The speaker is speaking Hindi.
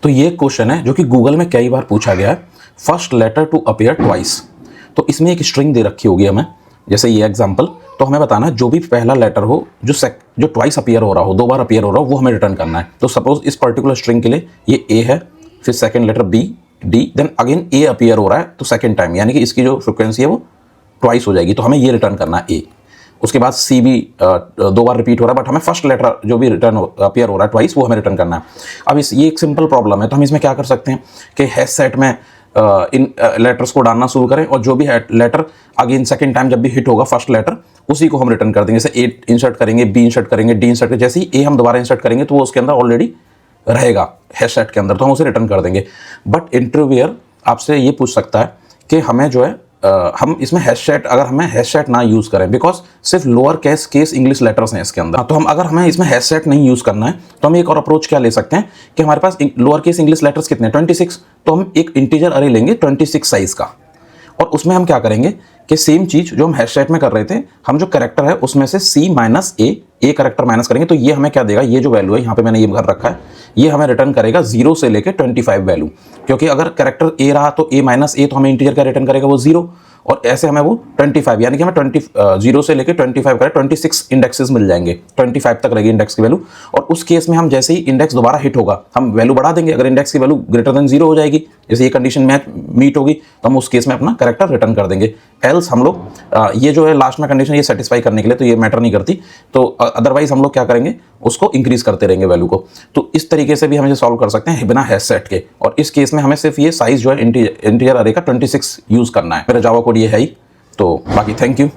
तो ये क्वेश्चन है जो कि गूगल में कई बार पूछा गया है, first letter to appear twice. तो इसमें एक स्ट्रिंग दे रखी होगी हमें, जैसे ये एग्जांपल, तो हमें बताना है जो भी पहला लेटर हो जो ट्वाइस अपीयर हो रहा हो, 2 बार अपीयर हो रहा हो, वो हमें रिटर्न करना है। तो सपोज इस पर्टिकुलर स्ट्रिंग के लिए ये ए है, फिर second letter B, D, then again A appear हो रहा है तो सेकेंड टाइम, यानी कि इसकी जो फ्रिक्वेंसी है वो ट्वाइस हो जाएगी, तो हमें ये रिटर्न करना है ए। उसके बाद सी भी 2 बार रिपीट हो रहा है, बट हमें फर्स्ट लेटर जो भी रिटर्न अपीयर हो रहा है ट्वाइस, वो हमें रिटर्न करना है। अब ये एक सिंपल प्रॉब्लम है, तो हम इसमें क्या कर सकते हैं कि हैश सेट में इन लेटर्स को डालना शुरू करें, और जो भी लेटर अगेन सेकंड टाइम जब भी हिट होगा फर्स्ट लेटर, उसी को हम रिटर्न कर देंगे। जैसे ए इंसर्ट करेंगे, बी इंसर्ट करेंगे, डी इंसर्ट करेंगे, जैसे ही ए हम दोबारा इंसर्ट करेंगे तो वो उसके अंदर ऑलरेडी रहेगा हैश सेट के अंदर, तो हम उसे रिटर्न कर देंगे। बट इंटरव्यूअर आपसे ये पूछ सकता है कि हमें जो है हम इसमें हैश सेट, अगर हमें हैश सेट ना यूज़ करें, बिकॉज सिर्फ लोअर केस इंग्लिश लेटर्स हैं इसके अंदर, तो हम अगर हमें इसमें हैश सेट नहीं यूज़ करना है तो हम एक और अप्रोच क्या ले सकते हैं कि हमारे पास लोअर केस इंग्लिश लेटर्स कितने हैं, 26, तो हम एक इंटीजर अरे लेंगे 26 साइज का, और उसमें हम क्या करेंगे कि सेम चीज़ जो हम हैश सेट में कर रहे थे, हम जो करेक्टर है उसमें से C minus a character minus करेंगे, तो ये हमें क्या देगा, ये जो वैल्यू है यहाँ पे मैंने ये कर रखा है, ये हमें रिटर्न करेगा 0 से लेके 25 वैल्यू, क्योंकि अगर करेक्टर ए रहा तो A माइनस ए, तो हमें इंटीजर का रिटर्न करेगा वो 0, और ऐसे हमें वो 25, यानी कि हमें 0 से लेके 25 का 26 इंडेक्सेस मिल जाएंगे, 25 तक रहेगी इंडेक्स की वैल्यू। और उस केस में हम जैसे ही इंडेक्स दोबारा हिट होगा हम वैल्यू बढ़ा देंगे, अगर इंडेक्स की वैल्यू ग्रेटर देन 0 हो जाएगी, जैसे ये कंडीशन मीट होगी, तो हम उस केस में अपना करेक्टर रिटर्न कर देंगे। एल्स हम लोग ये जो है लास्ट में कंडीशन ये सेटिस्फाई करने के लिए तो ये मैटर नहीं करती, तो अदरवाइज हम लोग क्या करेंगे, उसको इंक्रीज करते रहेंगे वैल्यू को। तो इस तरीके से भी हम इसे सॉल्व कर सकते हैं बिना हैश सेट के, और इस केस में हमें सिर्फ ये साइज जो है इंटीजर अरे का 26 यूज करना है। मेरा जावा कोड ये है ही, तो बाकी थैंक यू।